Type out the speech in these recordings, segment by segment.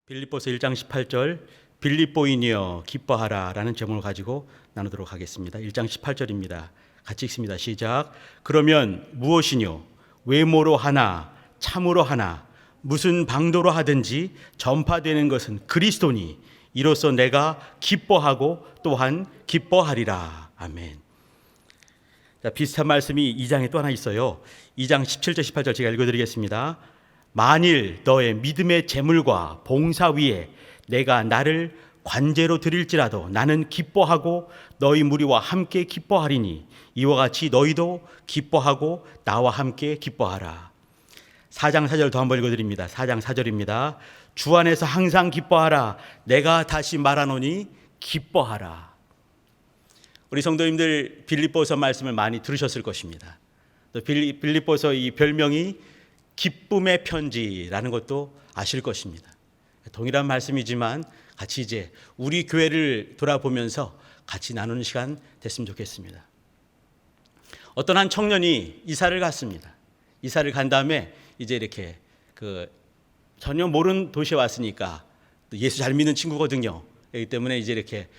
빌립보서 1장 18절 빌립보인이여 기뻐하라 라는 제목을 가지고 나누도록 하겠습니다. 1장 18절입니다. 같이 읽습니다. 시작. 그러면 무엇이뇨? 외모로 하나 참으로 하나 무슨 방도로 하든지 전파되는 것은 그리스도니 이로써 내가 기뻐하고 또한 기뻐하리라. 아멘. 자, 비슷한 말씀이 2장에 또 하나 있어요. 2장 17절 18절 제가 읽어드리겠습니다. 만일 너의 믿음의 재물과 봉사 위에 내가 나를 관제로 드릴지라도 나는 기뻐하고 너희 무리와 함께 기뻐하리니 이와 같이 너희도 기뻐하고 나와 함께 기뻐하라. 4장 4절 더 한번 읽어드립니다. 4장 4절입니다. 주 안에서 항상 기뻐하라. 내가 다시 말하노니 기뻐하라. 우리 성도님들 빌립보서 말씀을 많이 들으셨을 것입니다. 또 빌립보서 이 별명이 기쁨의 편지라는 것도 아실 것입니다. 동일한 말씀이지만 같이 이제 우리 교회를 돌아보면서 같이 나누는 시간 됐으면 좋겠습니다. 어떤 한 청년이 이사를 갔습니다. 이사를 간 다음에 이제 이렇게 전혀 모르는 도시에 왔으니까 예수 잘 믿는 친구거든요. 그렇기 때문에 이제 이렇게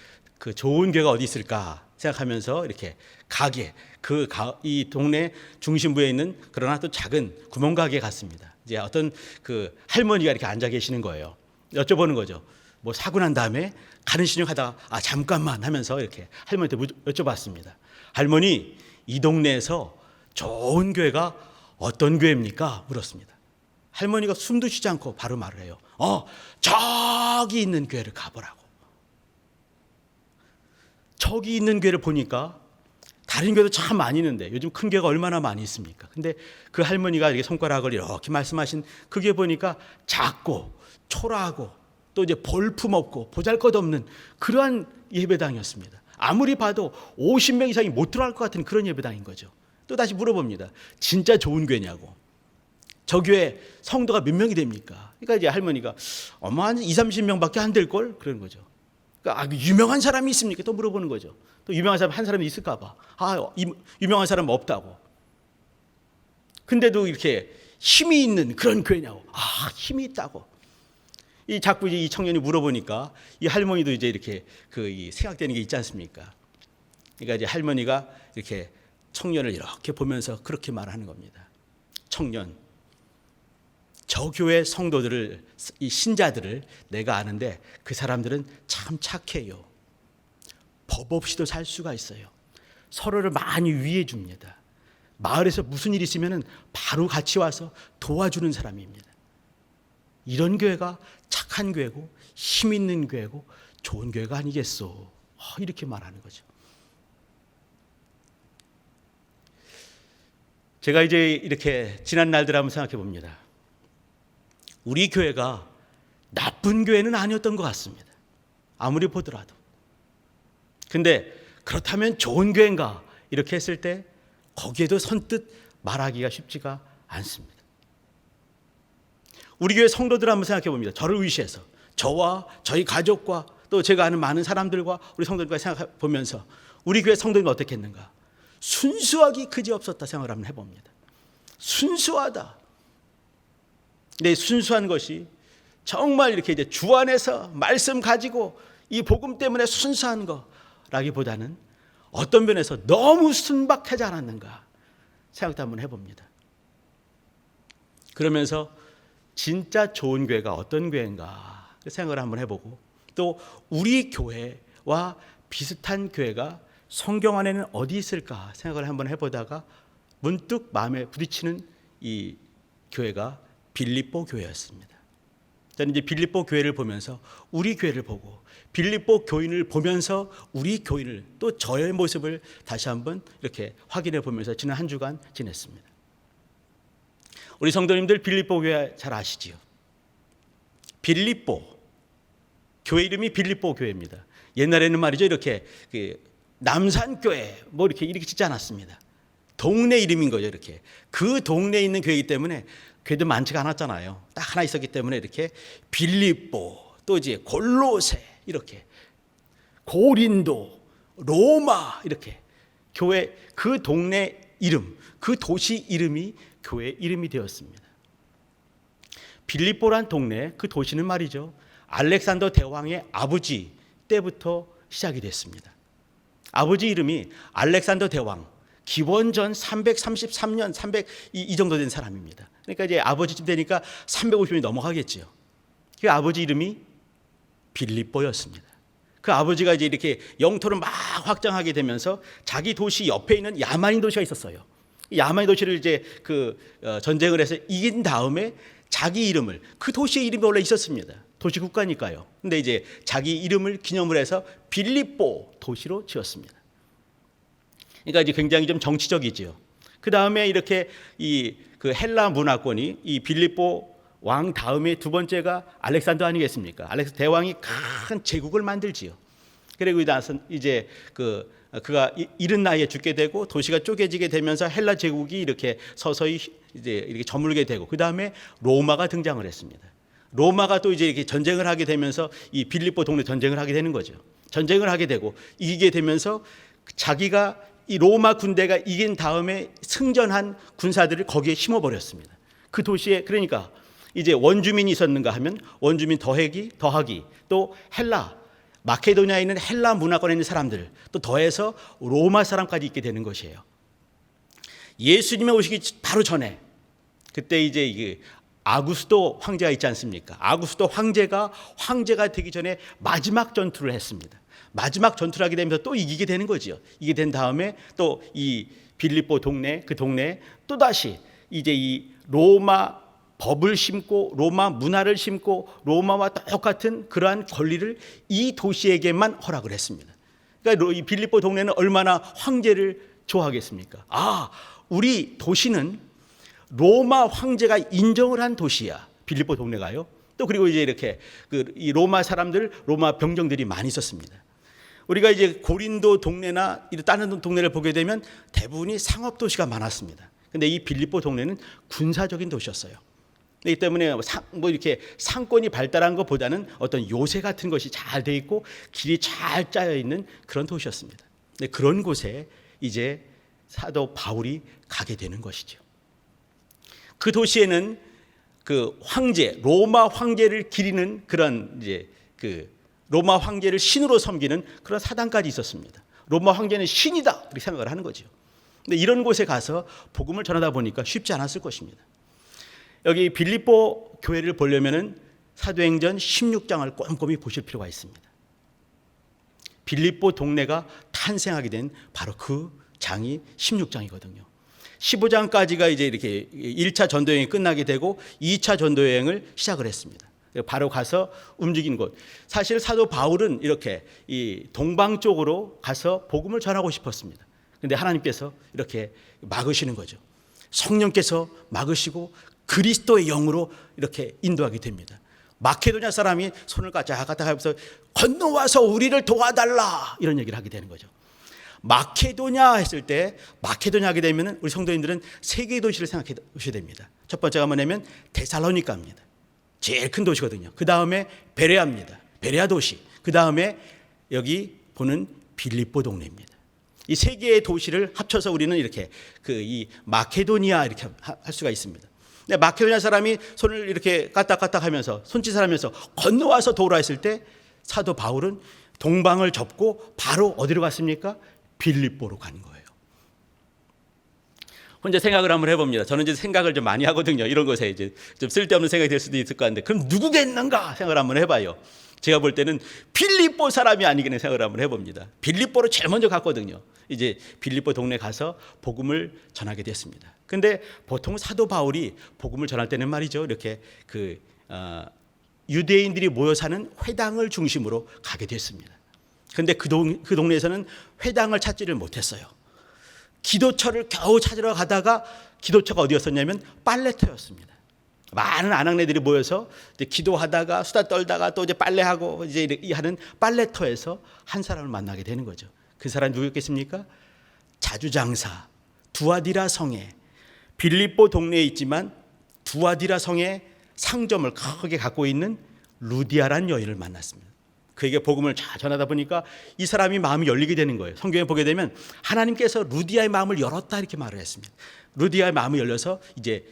좋은 교회가 어디 있을까 생각하면서 이렇게 가게 이 동네 중심부에 있는 그러나 또 작은 구멍가게에 갔습니다. 이제 어떤 할머니가 이렇게 앉아 계시는 거예요. 여쭤보는 거죠. 뭐 사고 난 다음에 가는 신용하다가 잠깐만 하면서 이렇게 할머니한테 여쭤봤습니다. 할머니, 이 동네에서 좋은 교회가 어떤 교회입니까? 물었습니다. 할머니가 숨도 쉬지 않고 바로 말을 해요. 저기 있는 교회를 가보라고. 저기 있는 교회를 보니까 다른 교회도 참 많이 있는데 요즘 큰 교회가 얼마나 많이 있습니까? 근데 그 할머니가 이렇게 손가락을 이렇게 말씀하신 그 교회 보니까 작고 초라하고 또 이제 볼품없고 보잘것없는 그러한 예배당이었습니다. 아무리 봐도 50명 이상이 못 들어갈 것 같은 그런 예배당인 거죠. 또 다시 물어봅니다. 진짜 좋은 교회냐고. 저 교회 성도가 몇 명이 됩니까? 그러니까 이제 할머니가 한 20, 30명밖에 안 될걸? 그러는 거죠. 그러니까 유명한 사람이 있습니까? 또 물어보는 거죠. 또 유명한 사람 한 사람이 있을까 봐. 유명한 사람은 없다고. 근데도 이렇게 힘이 있는 그런 교회냐고. 힘이 있다고. 자꾸 이 청년이 물어보니까 이 할머니도 이제 이렇게 이 생각되는 게 있지 않습니까? 그러니까 이제 할머니가 이렇게 청년을 이렇게 보면서 그렇게 말하는 겁니다. 청년, 저 교회 성도들을, 이 신자들을 내가 아는데 그 사람들은 참 착해요. 법 없이도 살 수가 있어요. 서로를 많이 위해 줍니다. 마을에서 무슨 일이 있으면 바로 같이 와서 도와주는 사람입니다. 이런 교회가 착한 교회고 힘 있는 교회고 좋은 교회가 아니겠소. 이렇게 말하는 거죠. 제가 이제 이렇게 지난 날들 한번 생각해 봅니다. 우리 교회가 나쁜 교회는 아니었던 것 같습니다. 아무리 보더라도. 근데 그렇다면 좋은 교회인가? 이렇게 했을 때 거기에도 선뜻 말하기가 쉽지가 않습니다. 우리 교회 성도들 한번 생각해 봅니다. 저를 위시해서 저와 저희 가족과 또 제가 아는 많은 사람들과 우리 성도들과 생각해 보면서 우리 교회 성도들은 어떻게 했는가? 순수하기 그지없었다 생각을 한번 해봅니다. 순수하다. 내 순수한 것이 정말 이렇게 이제 주 안에서 말씀 가지고 이 복음 때문에 순수한 거라기보다는 어떤 면에서 너무 순박하지 않았는가 생각도 한번 해봅니다. 그러면서 진짜 좋은 교회가 어떤 교회인가 생각을 한번 해보고 또 우리 교회와 비슷한 교회가 성경 안에는 어디 있을까 생각을 한번 해보다가 문득 마음에 부딪히는 이 교회가 빌립보 교회였습니다. 저는 이제 빌립보 교회를 보면서 우리 교회를 보고 빌립보 교인을 보면서 우리 교인을 또 저의 모습을 다시 한번 이렇게 확인해 보면서 지난 한 주간 지냈습니다. 우리 성도님들 빌립보 교회 잘 아시지요? 빌립보 교회 이름이 빌립보 교회입니다. 옛날에는 말이죠 이렇게 남산교회 이렇게 짓지 않았습니다. 동네 이름인 거죠. 이렇게 그 동네에 있는 교회이기 때문에 교회도 많지가 않았잖아요. 딱 하나 있었기 때문에 이렇게 빌립보 또 이제 골로새 이렇게 고린도 로마 이렇게 교회 그 동네 이름 그 도시 이름이 교회 이름이 되었습니다. 빌립보란 동네 그 도시는 말이죠 알렉산더 대왕의 아버지 때부터 시작이 됐습니다. 아버지 이름이 알렉산더 대왕, 기원전 333년, 이 정도 된 사람입니다. 그러니까 이제 아버지쯤 되니까 350년이 넘어가겠죠. 그 아버지 이름이 빌립보였습니다. 그 아버지가 이제 이렇게 영토를 막 확장하게 되면서 자기 도시 옆에 있는 야만인 도시가 있었어요. 야만인 도시를 이제 전쟁을 해서 이긴 다음에 자기 이름을, 그 도시의 이름이 원래 있었습니다. 도시 국가니까요. 근데 이제 자기 이름을 기념을 해서 빌립보 도시로 지었습니다. 그러니까 이제 굉장히 좀 정치적이지요. 그 다음에 이렇게 그 헬라 문화권이 이 빌립보 왕 다음에 두 번째가 알렉산더 아니겠습니까? 알렉산더 대왕이 큰 제국을 만들지요. 그리고 나서 이제 그가 이른 나이에 죽게 되고 도시가 쪼개지게 되면서 헬라 제국이 이렇게 서서히 이제 이렇게 저물게 되고, 그 다음에 로마가 등장을 했습니다. 로마가 또 이제 이렇게 전쟁을 하게 되면서 이 빌립보 동네 전쟁을 하게 되는 거죠. 전쟁을 하게 되고 이기게 되면서 자기가 이 로마 군대가 이긴 다음에 승전한 군사들을 거기에 심어버렸습니다. 그 도시에, 그러니까 이제 원주민이 있었는가 하면 원주민 더하기 또 헬라, 마케도니아에 있는 헬라 문화권에 있는 사람들, 또 더해서 로마 사람까지 있게 되는 것이에요. 예수님의 오시기 바로 전에 그때 이제 이게 아구스도 황제가 있지 않습니까? 아구스도 황제가 되기 전에 마지막 전투를 했습니다. 마지막 전투를 하게 되면서 또 이기게 되는 거지요. 이게 된 다음에 또 이 빌립보 동네, 그 동네에 또 다시 이제 이 로마 법을 심고 로마 문화를 심고 로마와 똑같은 그러한 권리를 이 도시에게만 허락을 했습니다. 그러니까 이 빌립보 동네는 얼마나 황제를 좋아하겠습니까? 우리 도시는 로마 황제가 인정을 한 도시야, 빌립보 동네가요. 또 그리고 이제 이렇게 이 로마 사람들, 로마 병정들이 많이 있었습니다. 우리가 이제 고린도 동네나 다른 동네를 보게 되면 대부분이 상업 도시가 많았습니다. 근데 이 빌립보 동네는 군사적인 도시였어요. 그렇기 때문에 뭐 이렇게 상권이 발달한 것보다는 어떤 요새 같은 것이 잘 돼 있고 길이 잘 짜여 있는 그런 도시였습니다. 근데 그런 곳에 이제 사도 바울이 가게 되는 것이죠. 그 도시에는 그 황제, 로마 황제를 기리는 그런 이제 로마 황제를 신으로 섬기는 그런 사당까지 있었습니다. 로마 황제는 신이다 이렇게 생각을 하는 거죠. 근데 이런 곳에 가서 복음을 전하다 보니까 쉽지 않았을 것입니다. 여기 빌립보 교회를 보려면은 사도행전 16장을 꼼꼼히 보실 필요가 있습니다. 빌립보 동네가 탄생하게 된 바로 그 장이 16장이거든요. 15장까지가 이제 이렇게 1차 전도여행이 끝나게 되고 2차 전도여행을 시작을 했습니다. 바로 가서 움직인 곳. 사실 사도 바울은 이렇게 이 동방 쪽으로 가서 복음을 전하고 싶었습니다. 그런데 하나님께서 이렇게 막으시는 거죠. 성령께서 막으시고 그리스도의 영으로 이렇게 인도하게 됩니다. 마케도냐 사람이 손을 까딱까딱 하면서 건너와서 우리를 도와달라 이런 얘기를 하게 되는 거죠. 마케도냐 했을 때, 마케도냐 하게 되면 우리 성도님들은 세 개의 도시를 생각해 보셔야 됩니다. 첫 번째가 뭐냐면 데살로니가입니다. 제일 큰 도시거든요. 그 다음에 베레아입니다. 베레아 도시. 그 다음에 여기 보는 빌립보 동네입니다. 이 세 개의 도시를 합쳐서 우리는 이렇게 이 마케도니아 이렇게 할 수가 있습니다. 근데 마케도니아 사람이 손을 이렇게 까딱까딱 하면서 손짓을 하면서 건너와서 도우라 했을 때 사도 바울은 동방을 접고 바로 어디로 갔습니까? 빌립보로 가는 거예요. 혼자 생각을 한번 해봅니다. 저는 이제 생각을 좀 많이 하거든요. 이런 것에 이제 좀 쓸데없는 생각이 될 수도 있을 것 같은데, 그럼 누구겠는가 생각을 한번 해봐요. 제가 볼 때는 빌립보 사람이 아니겠네 생각을 한번 해봅니다. 빌립보로 제일 먼저 갔거든요. 이제 빌립보 동네 가서 복음을 전하게 됐습니다. 근데 보통 사도 바울이 복음을 전할 때는 말이죠, 이렇게 유대인들이 모여 사는 회당을 중심으로 가게 됐습니다. 근데 그 동네에서는 회당을 찾지를 못했어요. 기도처를 겨우 찾으러 가다가 기도처가 어디였었냐면 빨래터였습니다. 많은 아낙네들이 모여서 이제 기도하다가 수다 떨다가 또 이제 빨래하고 이제 하는 빨래터에서 한 사람을 만나게 되는 거죠. 그 사람이 누구였겠습니까? 자주장사 두아디라 성에, 빌립보 동네에 있지만 두아디라 성에 상점을 크게 갖고 있는 루디아라는 여인을 만났습니다. 그에게 복음을 잘 전하다 보니까 이 사람이 마음이 열리게 되는 거예요. 성경에 보게 되면 하나님께서 루디아의 마음을 열었다 이렇게 말을 했습니다. 루디아의 마음이 열려서 이제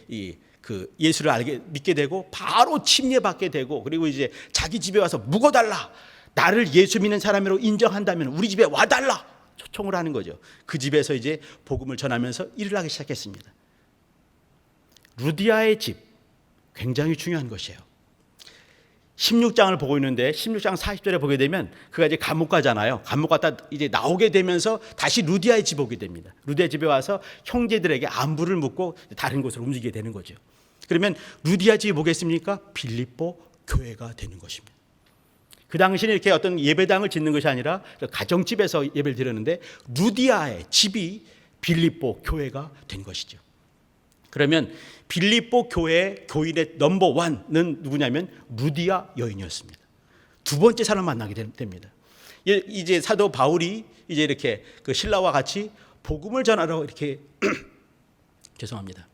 그 예수를 믿게 되고 바로 침례받게 되고, 그리고 이제 자기 집에 와서 묵어달라, 나를 예수 믿는 사람으로 인정한다면 우리 집에 와달라 초청을 하는 거죠. 그 집에서 이제 복음을 전하면서 일을 하기 시작했습니다. 루디아의 집, 굉장히 중요한 것이에요. 16장을 보고 있는데 16장 40절에 보게 되면 그가 이제 감옥 가잖아요. 감옥 갔다 이제 나오게 되면서 다시 루디아의 집에 오게 됩니다. 루디아의 집에 와서 형제들에게 안부를 묻고 다른 곳으로 움직이게 되는 거죠. 그러면 루디아 집이 뭐겠습니까? 빌립보 교회가 되는 것입니다. 그 당시에는 이렇게 어떤 예배당을 짓는 것이 아니라 가정집에서 예배를 드렸는데 루디아의 집이 빌립보 교회가 된 것이죠. 그러면 빌립보 교회 교인의 넘버 원은 누구냐면 루디아 여인이었습니다. 두 번째 사람을 만나게 됩니다. 이제 사도 바울이 이제 이렇게 그 신라와 같이 복음을 전하러 이렇게 죄송합니다.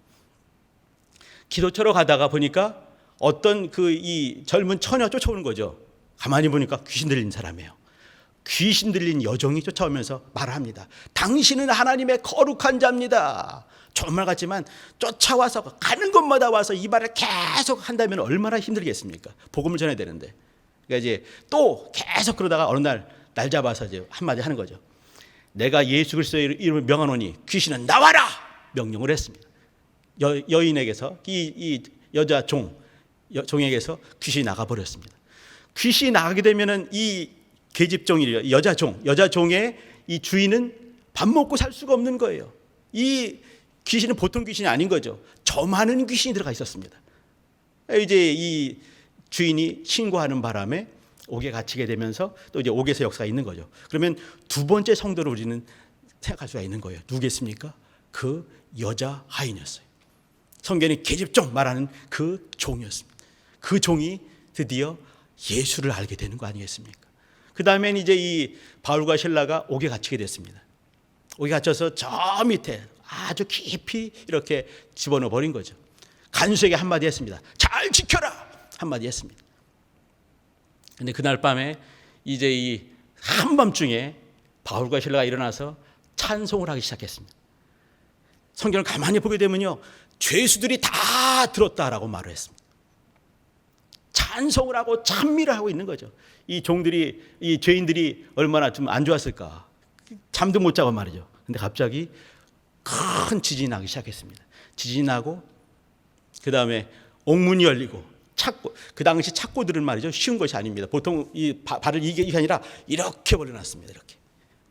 기도처로 가다가 보니까 어떤 이 젊은 처녀 쫓아오는 거죠. 가만히 보니까 귀신 들린 사람이에요. 귀신 들린 여종이 쫓아오면서 말을 합니다. 당신은 하나님의 거룩한 자입니다. 좋은 말 같지만 쫓아와서 가는 곳마다 와서 이 말을 계속 한다면 얼마나 힘들겠습니까? 복음을 전해야 되는데. 그러니까 이제 또 계속 그러다가 어느 날 잡아서 이제 한마디 하는 거죠. 내가 예수 그리스도의 이름을 명하노니 귀신은 나와라! 명령을 했습니다. 여인에게서 이 여자 종에게서 귀신이 나가버렸습니다. 귀신이 나가게 되면은 이 계집종이 여자종의 이 주인은 밥 먹고 살 수가 없는 거예요. 이 귀신은 보통 귀신이 아닌 거죠. 점하는 귀신이 들어가 있었습니다. 이제 이 주인이 신고하는 바람에 옥에 갇히게 되면서 또 이제 옥에서 역사가 있는 거죠. 그러면 두 번째 성도를 우리는 생각할 수가 있는 거예요. 누구겠습니까? 그 여자 하인이었어요. 성경이 계집종 말하는 그 종이었습니다. 그 종이 드디어 예수를 알게 되는 거 아니겠습니까? 그 다음엔 이제 이 바울과 실라가 옥에 갇히게 됐습니다. 옥에 갇혀서 저 밑에 아주 깊이 이렇게 집어넣어 버린 거죠. 간수에게 한마디 했습니다. 잘 지켜라! 한마디 했습니다. 근데 그날 밤에 이제 이 한밤중에 바울과 실라가 일어나서 찬송을 하기 시작했습니다. 성경을 가만히 보게 되면요, 죄수들이 다 들었다라고 말을 했습니다. 찬송을 하고 찬미를 하고 있는 거죠. 이 종들이, 이 죄인들이 얼마나 좀 안 좋았을까. 잠도 못 자고 말이죠. 근데 갑자기 큰 지진이 나기 시작했습니다. 지진이 나고 그 다음에 옥문이 열리고 착고, 그 당시 착고들은 말이죠, 쉬운 것이 아닙니다. 보통 이 발을 이게 아니라 이렇게 벌려놨습니다. 이렇게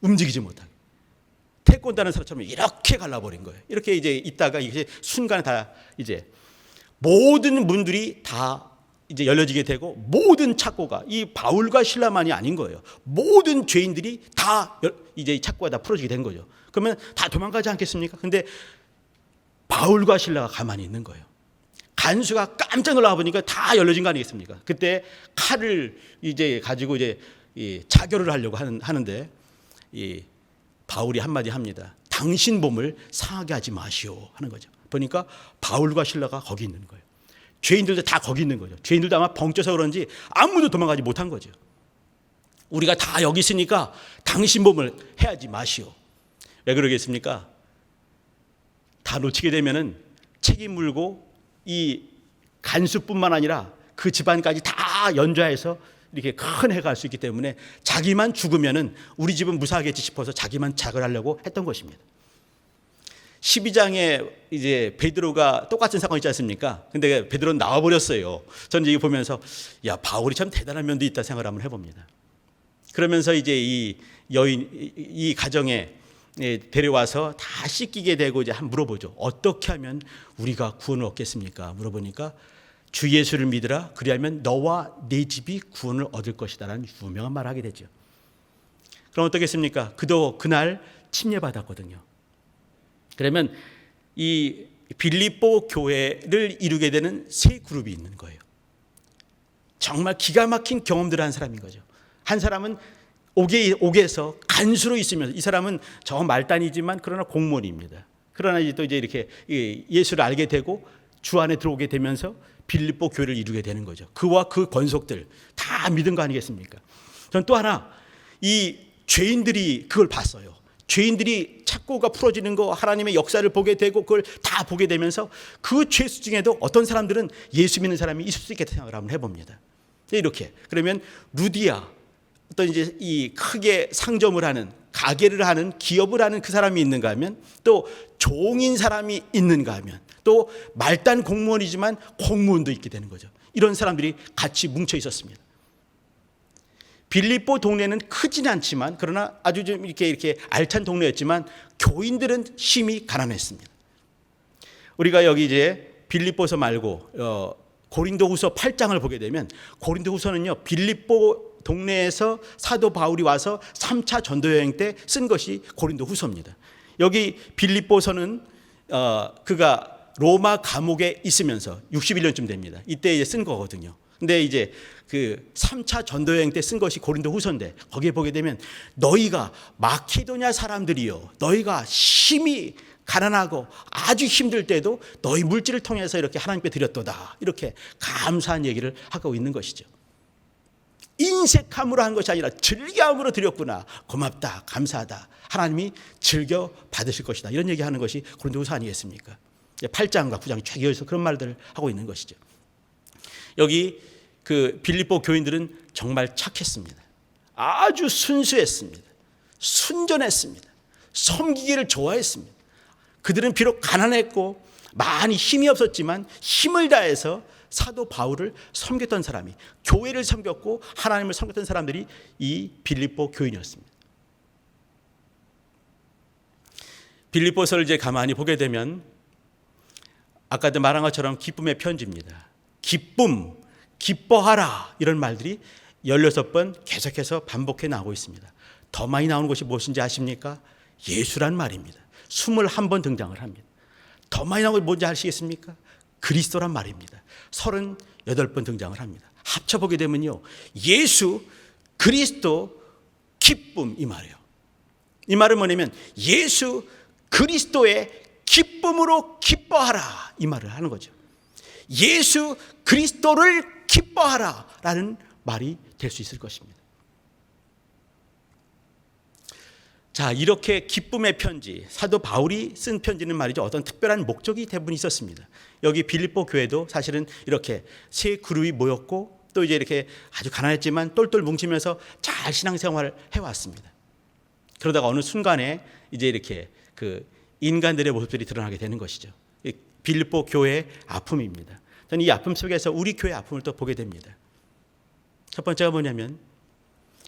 움직이지 못하게 태권도하는 사람처럼 이렇게 갈라버린 거예요. 이렇게 이제 있다가 이게 순간에 다 이제 모든 문들이 다 이제 열려지게 되고 모든 착고가 이 바울과 실라만이 아닌 거예요. 모든 죄인들이 다 이제 착고가 다 풀어지게 된 거죠. 그러면 다 도망가지 않겠습니까? 근데 바울과 실라가 가만히 있는 거예요. 간수가 깜짝 놀라 보니까 다 열려진 거 아니겠습니까? 그때 칼을 이제 가지고 이제 자결을 하려고 하는데 이 바울이 한마디 합니다. 당신 몸을 상하게 하지 마시오 하는 거죠. 보니까 바울과 실라가 거기 있는 거예요. 죄인들도 다 거기 있는 거죠. 죄인들도 아마 벙쪄서 그런지 아무도 도망가지 못한 거죠. 우리가 다 여기 있으니까 당신 몸을 해하지 마시오. 왜 그러겠습니까? 다 놓치게 되면은 책임 물고 이 간수뿐만 아니라 그 집안까지 다 연좌해서 이렇게 큰 해가 갈 수 있기 때문에 자기만 죽으면은 우리 집은 무사하겠지 싶어서 자기만 자결하려고 했던 것입니다. 12장에 이제 베드로가 똑같은 상황이 있지 않습니까? 근데 베드로는 나와버렸어요. 저는 이거 보면서 야, 바울이 참 대단한 면도 있다 생각을 한번 해봅니다. 그러면서 이제 이 여인, 이 가정에 데려와서 다 씻기게 되고 이제 한번 물어보죠. 어떻게 하면 우리가 구원을 얻겠습니까? 물어보니까 주 예수를 믿으라. 그리하면 너와 네 집이 구원을 얻을 것이다라는 유명한 말을 하게 되죠. 그럼 어떻겠습니까? 그도 그날 침례받았거든요. 그러면 이 빌립보 교회를 이루게 되는 세 그룹이 있는 거예요. 정말 기가 막힌 경험들을 한 사람인 거죠. 한 사람은 옥에서 간수로 있으면서, 이 사람은 저 말단이지만 그러나 공무원입니다. 그러나 이제 또 이제 이렇게 예수를 알게 되고 주 안에 들어오게 되면서 빌립보 교회를 이루게 되는 거죠. 그와 그 권속들 다 믿은 거 아니겠습니까? 전 또 하나, 이 죄인들이 그걸 봤어요. 죄인들이 착고가 풀어지는 거, 하나님의 역사를 보게 되고 그걸 다 보게 되면서 그 죄수 중에도 어떤 사람들은 예수 믿는 사람이 있을 수 있겠다 생각을 한번 해봅니다. 이렇게 그러면 루디아, 어떤 이제 이 크게 상점을 하는, 가게를 하는, 기업을 하는 그 사람이 있는가 하면, 또 종인 사람이 있는가 하면, 또 말단 공무원이지만 공무원도 있게 되는 거죠. 이런 사람들이 같이 뭉쳐 있었습니다. 빌립보 동네는 크진 않지만, 그러나 아주 좀 이렇게 알찬 동네였지만 교인들은 심히 가난했습니다. 우리가 여기 이제 빌립보서 말고 고린도후서 8장을 보게 되면, 고린도후서는요 빌립보 동네에서 사도 바울이 와서 3차 전도 여행 때 쓴 것이 고린도후서입니다. 여기 빌립보서는 그가 로마 감옥에 있으면서 61년쯤 됩니다. 이때 이제 쓴 거거든요. 근데 이제 그 3차 전도 여행 때 쓴 것이 고린도후서인데, 거기에 보게 되면 너희가 마케도냐 사람들이요, 너희가 심히 가난하고 아주 힘들 때도 너희 물질을 통해서 이렇게 하나님께 드렸도다, 이렇게 감사한 얘기를 하고 있는 것이죠. 인색함으로 한 것이 아니라 즐거움으로 드렸구나, 고맙다, 감사하다, 하나님이 즐겨 받으실 것이다, 이런 얘기하는 것이 고린도후서 아니겠습니까? 8장과 9장이 쫙 이어서 그런 말들을 하고 있는 것이죠. 여기 그 빌립보 교인들은 정말 착했습니다. 아주 순수했습니다. 순전했습니다. 섬기기를 좋아했습니다. 그들은 비록 가난했고 많이 힘이 없었지만 힘을 다해서 사도 바울을 섬겼던 사람이, 교회를 섬겼고 하나님을 섬겼던 사람들이 이 빌립보 교인이었습니다. 빌립보서를 이제 가만히 보게 되면 아까도 말한 것처럼 기쁨의 편지입니다. 기쁨, 기뻐하라, 이런 말들이 16번 계속해서 반복해 나오고 있습니다. 더 많이 나오는 것이 무엇인지 아십니까? 예수란 말입니다. 21번 등장을 합니다. 더 많이 나오는 것이 뭔지 아시겠습니까? 그리스도란 말입니다. 38번 등장을 합니다. 합쳐보게 되면요, 예수, 그리스도, 기쁨, 이 말이에요. 이 말은 뭐냐면 예수 그리스도의 기쁨으로 기뻐하라, 이 말을 하는 거죠. 예수 그리스도를 기뻐하라 라는 말이 될 수 있을 것입니다. 자, 이렇게 기쁨의 편지, 사도 바울이 쓴 편지는 말이죠, 어떤 특별한 목적이 대부분 있었습니다. 여기 빌립보 교회도 사실은 이렇게 세 그룹이 모였고, 또 이제 이렇게 아주 가난했지만 똘똘 뭉치면서 잘 신앙생활을 해왔습니다. 그러다가 어느 순간에 이제 이렇게 그 인간들의 모습들이 드러나게 되는 것이죠. 빌립보 교회의 아픔입니다. 저는 이 아픔 속에서 우리 교회의 아픔을 또 보게 됩니다. 첫 번째가 뭐냐면,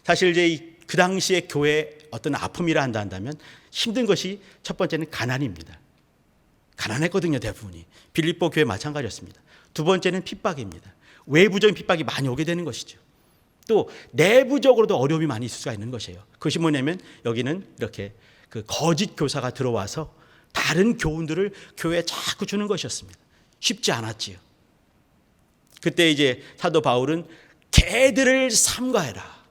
사실 이제 그 당시에 교회의 어떤 아픔이라 한다면 힘든 것이 첫 번째는 가난입니다. 가난했거든요, 대부분이. 빌립보 교회 마찬가지였습니다. 두 번째는 핍박입니다. 외부적인 핍박이 많이 오게 되는 것이죠. 또 내부적으로도 어려움이 많이 있을 수가 있는 것이에요. 그것이 뭐냐면 여기는 이렇게 그 거짓 교사가 들어와서 다른 교훈들을 교회에 자꾸 주는 것이었습니다. 쉽지 않았지요. 그때 이제 사도 바울은 개들을 삼가해라,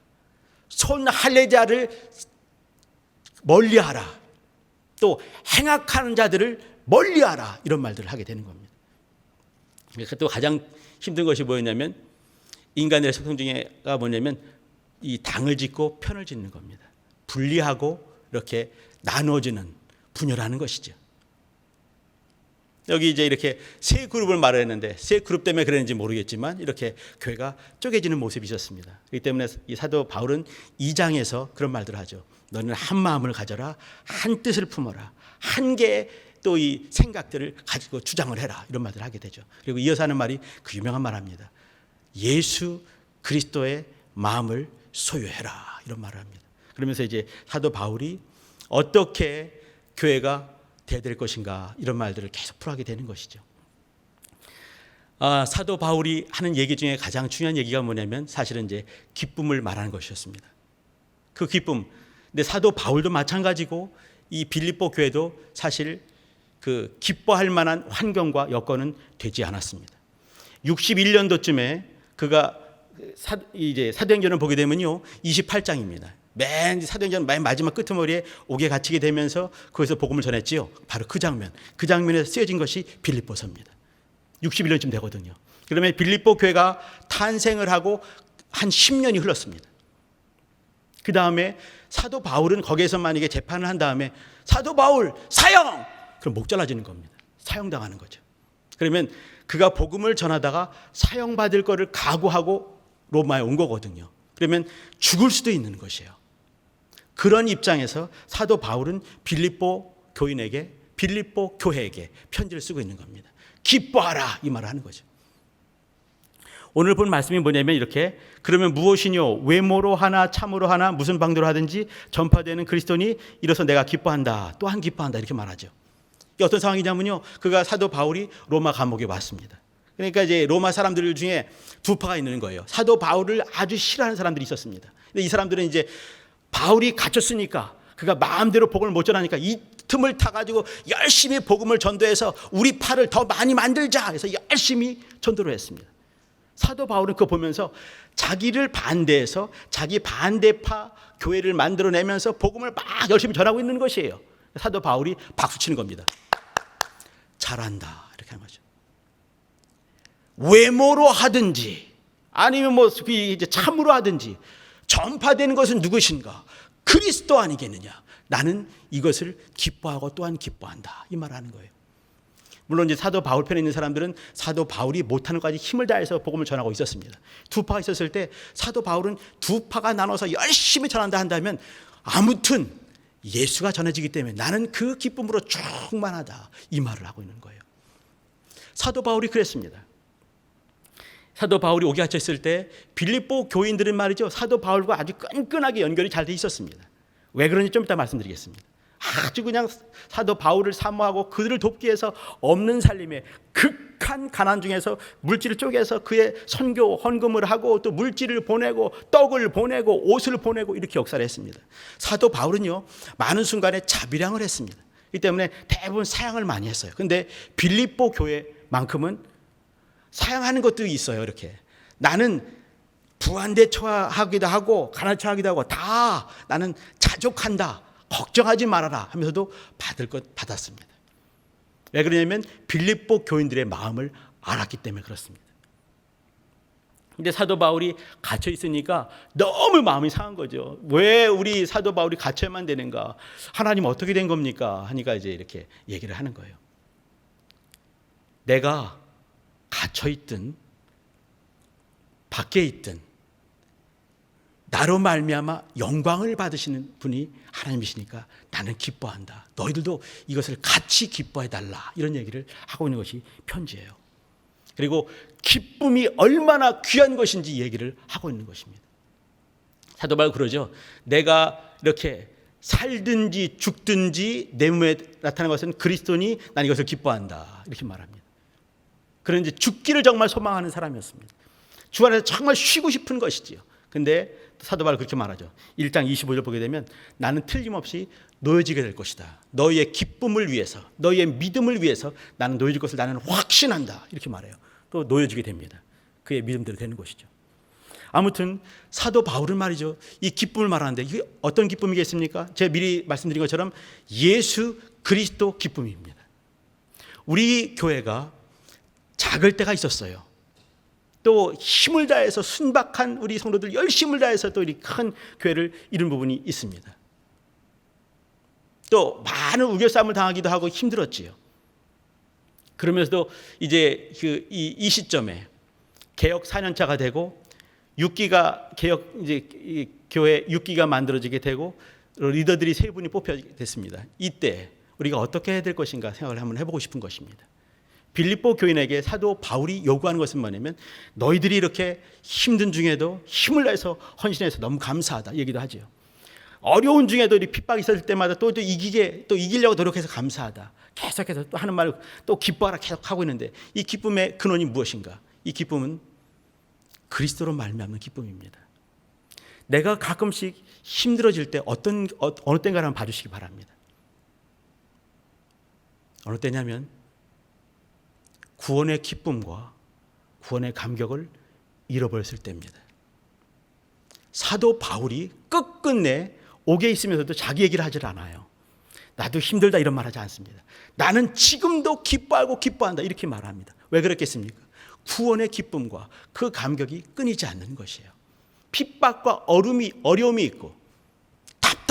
손 할례자를 멀리하라, 또 행악하는 자들을 멀리하라, 이런 말들을 하게 되는 겁니다. 또 가장 힘든 것이 뭐였냐면, 인간의 속성 중에가 뭐냐면 이 당을 짓고 편을 짓는 겁니다. 분리하고 이렇게 나눠지는, 분열하는 것이죠. 여기 이제 이렇게 세 그룹을 말했는데, 세 그룹 때문에 그랬는지 모르겠지만 이렇게 교회가 쪼개지는 모습이 있었습니다. 그렇기 때문에 이 사도 바울은 2장에서 그런 말들을 하죠. 너는 한 마음을 가져라, 한 뜻을 품어라, 한 개의 또 이 생각들을 가지고 주장을 해라, 이런 말들을 하게 되죠. 그리고 이어서 하는 말이 그 유명한 말합니다. 예수 그리스도의 마음을 소유해라, 이런 말을 합니다. 그러면서 이제 사도 바울이 어떻게 교회가 돼야 될 것인가, 이런 말들을 계속 풀어가게 되는 것이죠. 사도 바울이 하는 얘기 중에 가장 중요한 얘기가 뭐냐면 사실은 이제 기쁨을 말하는 것이었습니다. 그 기쁨, 근데 사도 바울도 마찬가지고 이 빌립보 교회도 사실 그 기뻐할 만한 환경과 여건은 되지 않았습니다. 61년도쯤에 그가 이제 사도행전을 보게 되면요, 28장입니다. 맨 사도행전 맨 마지막 끄트머리에 옥에 갇히게 되면서 거기서 복음을 전했지요. 바로 그 장면에서 쓰여진 것이 빌립보서입니다. 61년쯤 되거든요. 그러면 빌립보 교회가 탄생을 하고 한 10년이 흘렀습니다. 그 다음에 사도 바울은 거기에서 만약에 재판을 한 다음에 사도 바울 사형! 그럼 목 잘라지는 겁니다. 사형당하는 거죠. 그러면 그가 복음을 전하다가 사형받을 거를 각오하고 로마에 온 거거든요. 그러면 죽을 수도 있는 것이에요. 그런 입장에서 사도 바울은 빌립보 교회에게 편지를 쓰고 있는 겁니다. 기뻐하라 이 말을 하는 거죠. 오늘 본 말씀이 뭐냐면 이렇게 그러면 무엇이뇨 외모로 하나 참으로 하나 무슨 방도로 하든지 전파되는 그리스도니 이로써 내가 기뻐한다 또한 기뻐한다 이렇게 말하죠. 이게 어떤 상황이냐면요, 그가 사도 바울이 로마 감옥에 왔습니다. 그러니까 이제 로마 사람들 중에 두 파가 있는 거예요. 사도 바울을 아주 싫어하는 사람들이 있었습니다. 근데 이 사람들은 이제 바울이 갇혔으니까 그가 마음대로 복음을 못 전하니까 이 틈을 타가지고 열심히 복음을 전도해서 우리 파를 더 많이 만들자 해서 열심히 전도를 했습니다. 사도 바울은 그거 보면서 자기를 반대해서 자기 반대파 교회를 만들어내면서 복음을 막 열심히 전하고 있는 것이에요. 사도 바울이 박수치는 겁니다. 잘한다 이렇게 하는 거죠. 외모로 하든지 아니면 뭐 이제 참으로 하든지 전파되는 것은 누구신가? 그리스도 아니겠느냐? 나는 이것을 기뻐하고 또한 기뻐한다 이 말을 하는 거예요. 물론 이제 사도 바울 편에 있는 사람들은 사도 바울이 못하는 것까지 힘을 다해서 복음을 전하고 있었습니다. 두 파가 있었을 때 사도 바울은 두 파가 나눠서 열심히 전한다 한다면 아무튼 예수가 전해지기 때문에 나는 그 기쁨으로 충만하다 이 말을 하고 있는 거예요. 사도 바울이 그랬습니다. 사도 바울이 오게 갇혔을 때 빌립보 교인들은 말이죠, 사도 바울과 아주 끈끈하게 연결이 잘 돼 있었습니다. 왜 그런지 좀 이따 말씀드리겠습니다. 아주 그냥 사도 바울을 사모하고 그들을 돕기 위해서 없는 살림에 극한 가난 중에서 물질을 쪼개서 그의 선교 헌금을 하고 또 물질을 보내고 떡을 보내고 옷을 보내고 이렇게 역사를 했습니다. 사도 바울은요 많은 순간에 자비량을 했습니다. 이 때문에 대부분 사양을 많이 했어요. 그런데 빌립보 교회만큼은 사양하는 것도 있어요. 이렇게 나는 부한대 처하기도 하고 가난 처하기도 하고 다 나는 자족한다. 걱정하지 말아라 하면서도 받을 것 받았습니다. 왜 그러냐면 빌립보 교인들의 마음을 알았기 때문에 그렇습니다. 근데 사도 바울이 갇혀 있으니까 너무 마음이 상한 거죠. 왜 우리 사도 바울이 갇혀야만 되는가? 하나님 어떻게 된 겁니까? 하니까 이제 이렇게 얘기를 하는 거예요. 내가 갇혀 있든 밖에 있든 나로 말미암아 영광을 받으시는 분이 하나님이시니까 나는 기뻐한다. 너희들도 이것을 같이 기뻐해달라. 이런 얘기를 하고 있는 것이 편지예요. 그리고 기쁨이 얼마나 귀한 것인지 얘기를 하고 있는 것입니다. 사도 바울 그러죠. 내가 이렇게 살든지 죽든지 내 몸에 나타나는 것은 그리스도니 난 이것을 기뻐한다. 이렇게 말합니다. 그런 이제 죽기를 정말 소망하는 사람이었습니다. 주 안에서 정말 쉬고 싶은 것이지요. 근데 사도 바울 그렇게 말하죠. 1장 25절 보게 되면 나는 틀림없이 놓여지게 될 것이다. 너희의 기쁨을 위해서, 너희의 믿음을 위해서 나는 놓여질 것을 나는 확신한다. 이렇게 말해요. 또 놓여지게 됩니다. 그의 믿음대로 되는 것이죠. 아무튼 사도 바울은 말이죠. 이 기쁨을 말하는데 이게 어떤 기쁨이겠습니까? 제가 미리 말씀드린 것처럼 예수 그리스도 기쁨입니다. 우리 교회가 작을 때가 있었어요. 또 힘을 다해서 순박한 우리 성도들 열심을 다해서 또 이 큰 교회를 이룬 부분이 있습니다. 또 많은 우겨싸움을 당하기도 하고 힘들었지요. 그러면서도 이제 이 시점에 개혁 4년차가 되고 6기가 개혁 이제 이 교회 6기가 만들어지게 되고 리더들이 3분이 뽑혀지게 됐습니다. 이때 우리가 어떻게 해야 될 것인가 생각을 한번 해보고 싶은 것입니다. 빌립보 교인에게 사도 바울이 요구하는 것은 뭐냐면 너희들이 이렇게 힘든 중에도 힘을 내서 헌신해서 너무 감사하다 얘기도 하죠. 어려운 중에도 핍박이 있을 때마다 또 이기려고 노력해서 감사하다. 계속해서 또 하는 말을 또 기뻐하라 계속 하고 있는데 이 기쁨의 근원이 무엇인가? 이 기쁨은 그리스도로 말미암는 기쁨입니다. 내가 가끔씩 힘들어질 때 어느 때인가 한번 봐주시기 바랍니다. 어느 때냐면 구원의 기쁨과 구원의 감격을 잃어버렸을 때입니다. 사도 바울이 끝끝내 옥에 있으면서도 자기 얘기를 하질 않아요. 나도 힘들다 이런 말 하지 않습니다. 나는 지금도 기뻐하고 기뻐한다 이렇게 말합니다. 왜 그렇겠습니까? 구원의 기쁨과 그 감격이 끊이지 않는 것이에요. 핍박과 어려움이 있고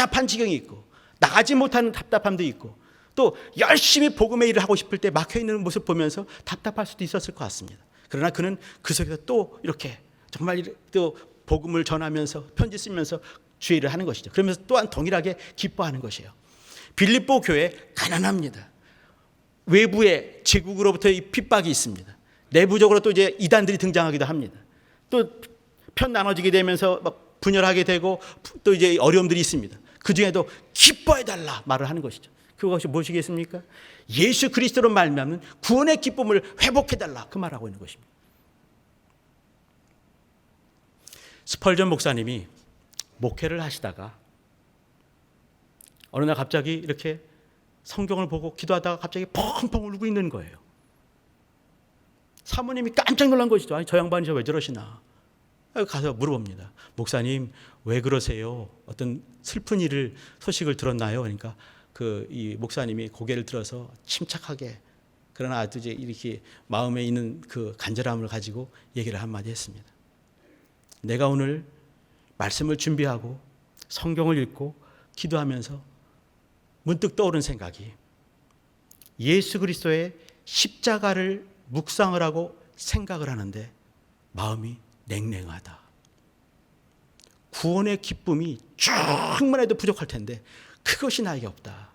답답한 지경이 있고 나가지 못하는 답답함도 있고 또 열심히 복음의 일을 하고 싶을 때 막혀있는 모습 보면서 답답할 수도 있었을 것 같습니다. 그러나 그는 그 속에서 또 이렇게 정말 또 복음을 전하면서 편지 쓰면서 주의 일을 하는 것이죠. 그러면서 또한 동일하게 기뻐하는 것이에요. 빌립보 교회 가난합니다. 외부에 제국으로부터의 핍박이 있습니다. 내부적으로 또 이제 이단들이 등장하기도 합니다. 또 편 나눠지게 되면서 막 분열하게 되고 또 이제 어려움들이 있습니다. 그 중에도 기뻐해달라 말을 하는 것이죠. 그것이 무엇이겠습니까? 예수 그리스도로 말미암는 구원의 기쁨을 회복해달라 그 말하고 있는 것입니다. 스펄전 목사님이 목회를 하시다가 어느 날 갑자기 이렇게 성경을 보고 기도하다가 갑자기 펑펑 울고 있는 거예요. 사모님이 깜짝 놀란 것이죠. 아니, 저 양반이 왜 저러시나. 가서 물어봅니다. 목사님 왜 그러세요? 어떤 슬픈 일을 소식을 들었나요? 그러니까 이 목사님이 고개를 들어서 침착하게 그러나 아주 이제 이렇게 마음에 있는 그 간절함을 가지고 얘기를 한마디 했습니다. 내가 오늘 말씀을 준비하고 성경을 읽고 기도하면서 문득 떠오른 생각이 예수 그리스도의 십자가를 묵상을 하고 생각을 하는데 마음이 냉랭하다. 구원의 기쁨이 조금만 해도 부족할 텐데 그것이 나에게 없다.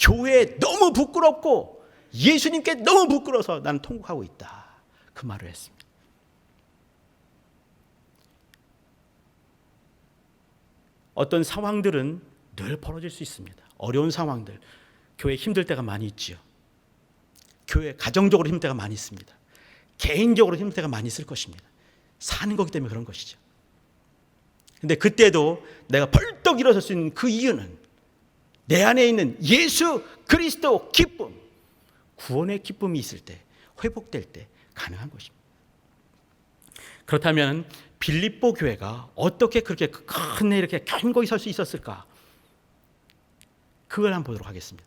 교회에 너무 부끄럽고 예수님께 너무 부끄러워서 나는 통곡하고 있다. 그 말을 했습니다. 어떤 상황들은 늘 벌어질 수 있습니다. 어려운 상황들, 교회 힘들 때가 많이 있지요. 교회 가정적으로 힘들 때가 많이 있습니다. 개인적으로 힘들 때가 많이 있을 것입니다. 사는 거기 때문에 그런 것이죠. 근데 그때도 내가 벌떡 일어설 수 있는 그 이유는 내 안에 있는 예수 그리스도 기쁨, 구원의 기쁨이 있을 때, 회복될 때 가능한 것입니다. 그렇다면 빌립보 교회가 어떻게 그렇게 큰데 이렇게 견고히 설 수 있었을까? 그걸 한번 보도록 하겠습니다.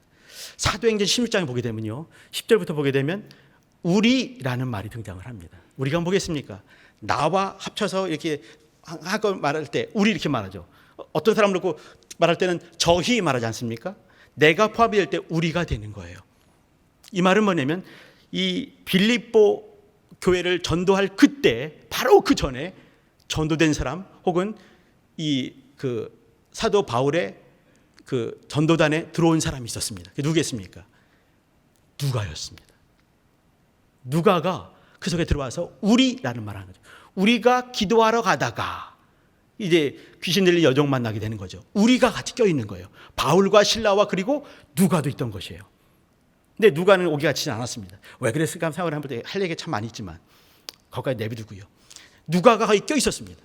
사도행전 16장에 보게 되면요, 10절부터 보게 되면 우리라는 말이 등장을 합니다. 우리가 보겠습니까? 나와 합쳐서 이렇게 하고 말할 때 우리 이렇게 말하죠. 어떤 사람을 놓고 말할 때는 저희 말하지 않습니까? 내가 포함이 될 때 우리가 되는 거예요. 이 말은 뭐냐면 이 빌립보 교회를 전도할 그때 바로 그 전에 전도된 사람 혹은 이 사도 바울의 그 전도단에 들어온 사람이 있었습니다. 그게 누구겠습니까? 누가였습니다. 누가가 그 속에 들어와서 우리라는 말을 하는 거죠. 우리가 기도하러 가다가 이제 귀신 들린 여종 만나게 되는 거죠. 우리가 같이 껴있는 거예요. 바울과 실라와 그리고 누가도 있던 것이에요. 근데 누가는 오기가 치지 않았습니다. 왜 그랬을까 생각을 해볼 때 할 얘기가 참 많이 있지만 거기까지 내비두고요. 누가가 거기 껴있었습니다.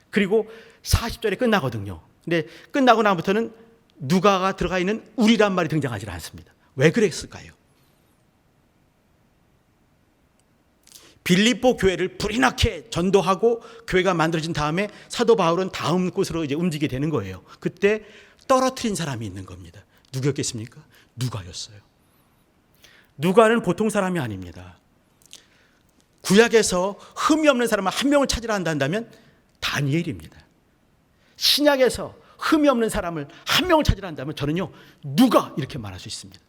그리고 40절에 끝나거든요. 근데 끝나고 나부터는 누가가 들어가 있는 우리란 말이 등장하지 않습니다. 왜 그랬을까요? 빌립보 교회를 불이 나게 전도하고 교회가 만들어진 다음에 사도 바울은 다음 곳으로 이제 움직이게 되는 거예요. 그때 떨어뜨린 사람이 있는 겁니다. 누구였겠습니까? 누가였어요. 누가는 보통 사람이 아닙니다. 구약에서 흠이 없는 사람을 한 명을 찾으라 한다면 다니엘입니다. 신약에서 흠이 없는 사람을 한 명을 찾으라 한다면 저는요, 누가 이렇게 말할 수 있습니다.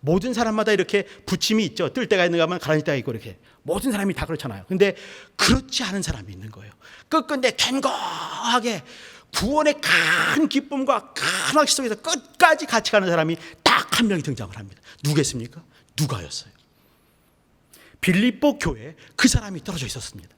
모든 사람마다 이렇게 부침이 있죠. 뜰 때가 있는가 하면 가라앉을 때가 있고 이렇게. 모든 사람이 다 그렇잖아요. 근데 그렇지 않은 사람이 있는 거예요. 끝끝내 견고하게 구원의 큰 기쁨과 큰 확신 속에서 끝까지 같이 가는 사람이 딱 한 명이 등장을 합니다. 누구겠습니까? 누가였어요. 빌립보 교회에 그 사람이 떨어져 있었습니다.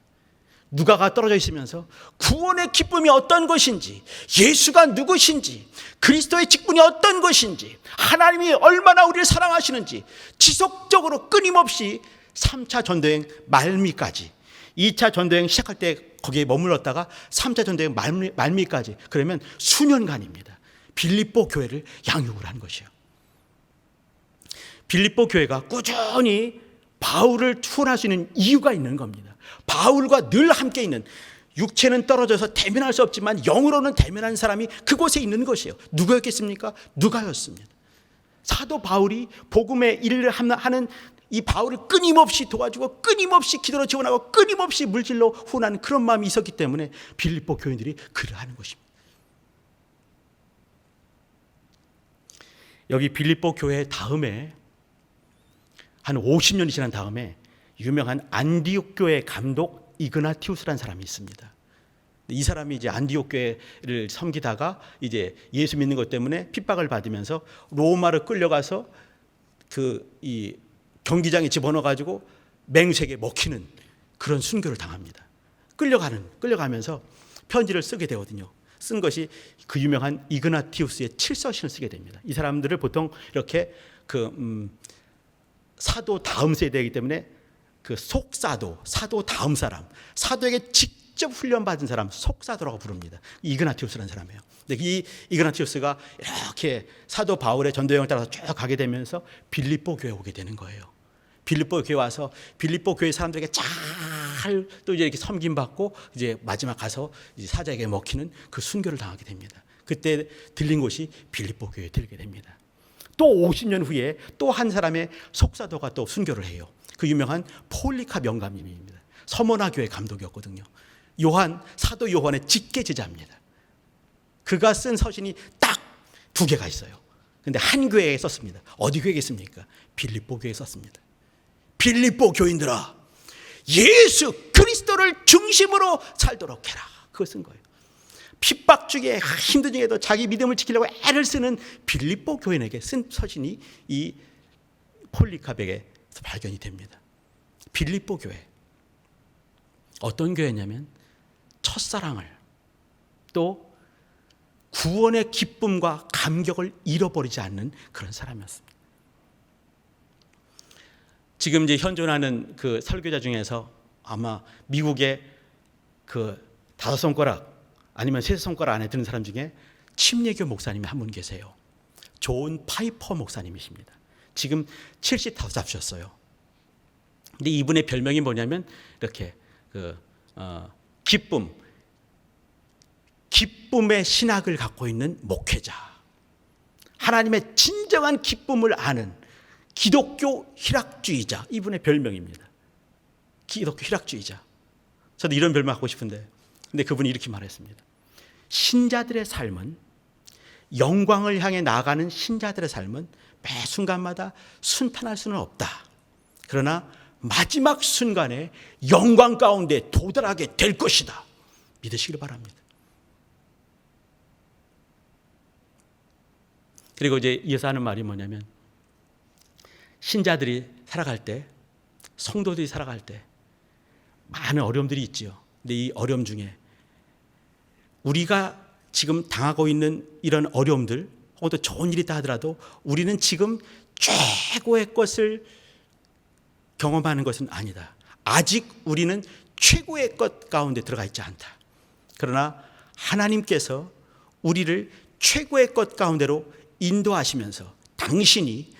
누가가 떨어져 있으면서 구원의 기쁨이 어떤 것인지, 예수가 누구신지, 그리스도의 직분이 어떤 것인지, 하나님이 얼마나 우리를 사랑하시는지 지속적으로 끊임없이 3차 전도행 말미까지, 2차 전도행 시작할 때 거기에 머물렀다가 3차 전도행 말미까지, 그러면 수년간입니다. 빌립보 교회를 양육을 한 것이에요. 빌립보 교회가 꾸준히 바울을 투혼할 수 있는 이유가 있는 겁니다. 바울과 늘 함께 있는, 육체는 떨어져서 대면할 수 없지만 영으로는 대면한 사람이 그곳에 있는 것이에요. 누구였겠습니까? 누가였습니다. 사도 바울이 복음의 일을 하는 이 바울을 끊임없이 도와주고 끊임없이 기도로 지원하고 끊임없이 물질로 후원하는 그런 마음이 있었기 때문에 빌립보 교인들이 그를 하는 것입니다. 여기 빌립보 교회 다음에 한 50년이 지난 다음에 유명한 안디옥 교회 감독 이그나티우스라는 사람이 있습니다. 이 사람이 이제 안디옥 교회를 섬기다가 이제 예수 믿는 것 때문에 핍박을 받으면서 로마로 끌려가서 이 경기장에 집어넣어 가지고 맹세에게 먹히는 그런 순교를 당합니다. 끌려가면서 편지를 쓰게 되거든요. 쓴 것이 그 유명한 이그나티우스의 칠서신을 쓰게 됩니다. 이 사람들을 보통 이렇게 사도 다음 세대이기 때문에 그 속사도, 사도 다음 사람, 사도에게 직접 훈련받은 사람 속사도라고 부릅니다. 이그나티우스라는 사람이에요. 근데 이 이그나티우스가 이렇게 사도 바울의 전도 여행을 따라서 쭉 가게 되면서 빌립보 교회에 오게 되는 거예요. 빌립보 교회 와서 빌립보 교회 사람들에게 잘 또 이제 이렇게 섬김 받고 이제 마지막 가서 이제 사자에게 먹히는 그 순교를 당하게 됩니다. 그때 들린 곳이 빌립보 교회에 들게 됩니다. 또 50년 후에 또 한 사람의 속사도가 또 순교를 해요. 그 유명한 폴리카 명감님입니다. 서머나 교회 감독이었거든요. 사도 요한의 직계 제자입니다. 그가 쓴 서신이 딱 2개가 있어요. 근데 한 교회에 썼습니다. 어디 교회에 있습니까? 빌립보 교회에 썼습니다. 빌립보 교인들아, 예수 그리스도를 중심으로 살도록 해라. 그거 쓴 거예요. 핍박 중에 힘든 중에도 자기 믿음을 지키려고 애를 쓰는 빌립보 교인에게 쓴 서신이 이 폴리카백에서 발견이 됩니다. 빌립보 교회, 어떤 교회냐면 첫사랑을 또 구원의 기쁨과 감격을 잃어버리지 않는 그런 사람이었습니다. 지금 이제 현존하는 그 설교자 중에서 아마 미국의 그 5손가락 아니면 3손가락 안에 드는 사람 중에 침례교 목사님이 한 분 계세요. 존 파이퍼 목사님이십니다. 지금 75살이셨어요. 근데 이분의 별명이 뭐냐면 이렇게 기쁨의 신학을 갖고 있는 목회자, 하나님의 진정한 기쁨을 아는 기독교 희락주의자, 이분의 별명입니다. 기독교 희락주의자. 저도 이런 별명 갖고 싶은데, 근데 그분이 이렇게 말했습니다. 신자들의 삶은, 영광을 향해 나아가는 신자들의 삶은 매 순간마다 순탄할 수는 없다. 그러나 마지막 순간에 영광 가운데 도달하게 될 것이다. 믿으시길 바랍니다. 그리고 이제 이어서 하는 말이 뭐냐면, 신자들이 살아갈 때, 성도들이 살아갈 때 많은 어려움들이 있지요. 근데 이 어려움 중에 우리가 지금 당하고 있는 이런 어려움들, 혹은 또 좋은 일이 있다 하더라도 우리는 지금 최고의 것을 경험하는 것은 아니다. 아직 우리는 최고의 것 가운데 들어가 있지 않다. 그러나 하나님께서 우리를 최고의 것 가운데로 인도하시면서 당신이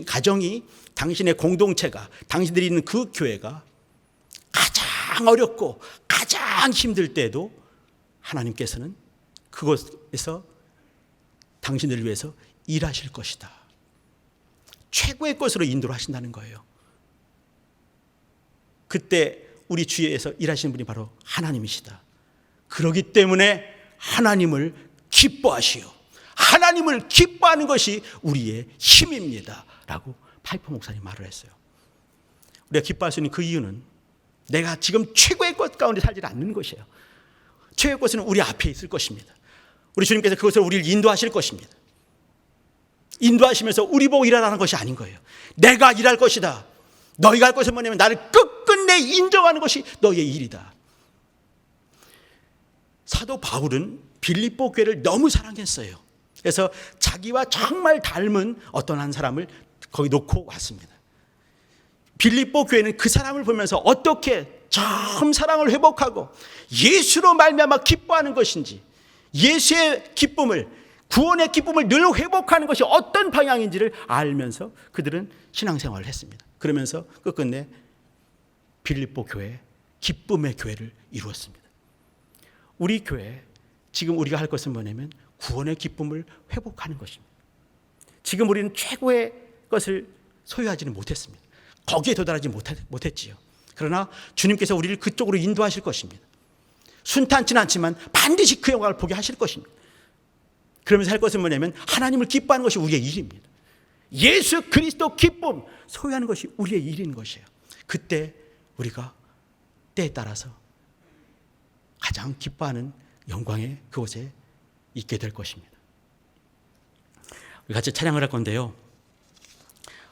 가정이, 당신의 공동체가, 당신들이 있는 그 교회가 가장 어렵고 가장 힘들 때도 하나님께서는 그곳에서 당신들을 위해서 일하실 것이다. 최고의 것으로 인도를 하신다는 거예요. 그때 우리 주위에서 일하시는 분이 바로 하나님이시다. 그렇기 때문에 하나님을 기뻐하시오. 하나님을 기뻐하는 것이 우리의 힘입니다. 라고 파이퍼 목사님 말을 했어요. 우리가 기뻐할 수 있는 그 이유는 내가 지금 최고의 것 가운데 살지 않는 것이에요. 최고의 것은 우리 앞에 있을 것입니다. 우리 주님께서 그것을 우리를 인도하실 것입니다. 인도하시면서 우리 보고 일하라는 것이 아닌 거예요. 내가 일할 것이다. 너희가 할 것은 뭐냐면 나를 끝끝내 인정하는 것이 너희의 일이다. 사도 바울은 빌립보 교회를 너무 사랑했어요. 그래서 자기와 정말 닮은 어떤 한 사람을 거기 놓고 왔습니다. 빌립보 교회는 그 사람을 보면서 어떻게 처음 사랑을 회복하고 예수로 말미암아 기뻐하는 것인지, 예수의 기쁨을, 구원의 기쁨을 늘 회복하는 것이 어떤 방향인지를 알면서 그들은 신앙생활을 했습니다. 그러면서 끝끝내 빌립보 교회, 기쁨의 교회를 이루었습니다. 우리 교회, 지금 우리가 할 것은 뭐냐면 구원의 기쁨을 회복하는 것입니다. 지금 우리는 최고의 것을 소유하지는 못했습니다. 거기에 도달하지 못했지요. 그러나 주님께서 우리를 그쪽으로 인도하실 것입니다. 순탄치는 않지만 반드시 그 영광을 보게 하실 것입니다. 그러면서 할 것은 뭐냐면 하나님을 기뻐하는 것이 우리의 일입니다. 예수 그리스도 기쁨 소유하는 것이 우리의 일인 것이에요. 그때 우리가 때에 따라서 가장 기뻐하는 영광의 그곳에 있게 될 것입니다. 우리 같이 찬양을 할 건데요.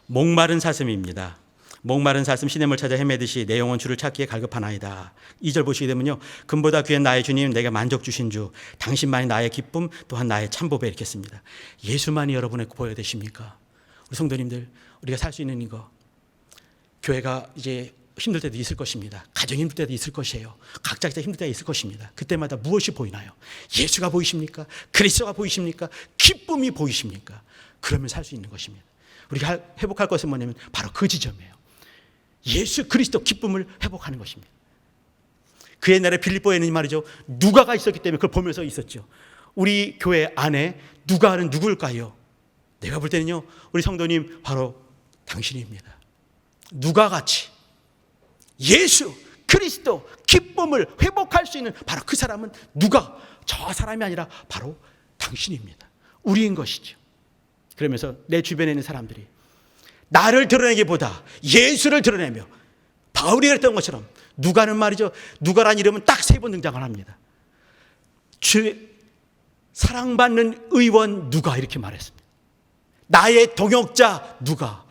목마른 사슴입니다. 목마른 사슴 시냇물 찾아 헤매듯이 내 영혼 주를 찾기에 갈급하나이다. 2절 보시게 되면요, 금보다 귀한 나의 주님, 내게 만족 주신 주, 당신만이 나의 기쁨, 또한 나의 참보배 이렇게 씁니다. 예수만이 여러분의 보여야 되십니까? 우리 성도님들, 우리가 살 수 있는 이거, 교회가 이제 힘들 때도 있을 것입니다. 가정이 힘들 때도 있을 것이에요. 각자 힘들 때도 있을 것입니다. 그때마다 무엇이 보이나요? 예수가 보이십니까? 그리스도가 보이십니까? 기쁨이 보이십니까? 그러면 살 수 있는 것입니다. 우리가 회복할 것은 뭐냐면 바로 그 지점이에요. 예수 그리스도 기쁨을 회복하는 것입니다. 그 옛날에 빌립보에는 말이죠, 누가가 있었기 때문에 그걸 보면서 있었죠. 우리 교회 안에 누가는 누굴까요? 내가 볼 때는요, 우리 성도님 바로 당신입니다. 누가같이 예수 그리스도 기쁨을 회복할 수 있는 바로 그 사람은 누가, 저 사람이 아니라 바로 당신입니다. 우리인 것이죠. 그러면서 내 주변에 있는 사람들이 나를 드러내기보다 예수를 드러내며, 바울이 그랬던 것처럼 누가는 말이죠, 누가란 이름은 딱 3번 등장을 합니다. 사랑받는 의원 누가 이렇게 말했습니다. 나의 동역자 누가,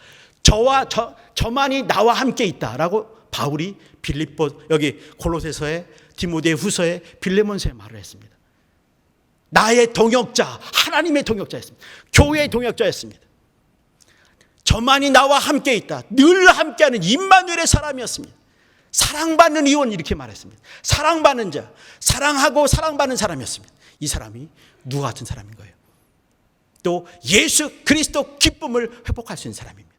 저만이 나와 함께 있다라고 바울이 빌립보, 여기 골로새서에, 디모데 후서에, 빌레몬서에 말을 했습니다. 나의 동역자, 하나님의 동역자였습니다. 교회의 동역자였습니다. 저만이 나와 함께 있다, 늘 함께하는 임마누엘의 사람이었습니다. 사랑받는 의원 이렇게 말했습니다. 사랑받는 자, 사랑하고 사랑받는 사람이었습니다. 이 사람이 누가 같은 사람인 거예요. 또 예수 그리스도 기쁨을 회복할 수 있는 사람입니다.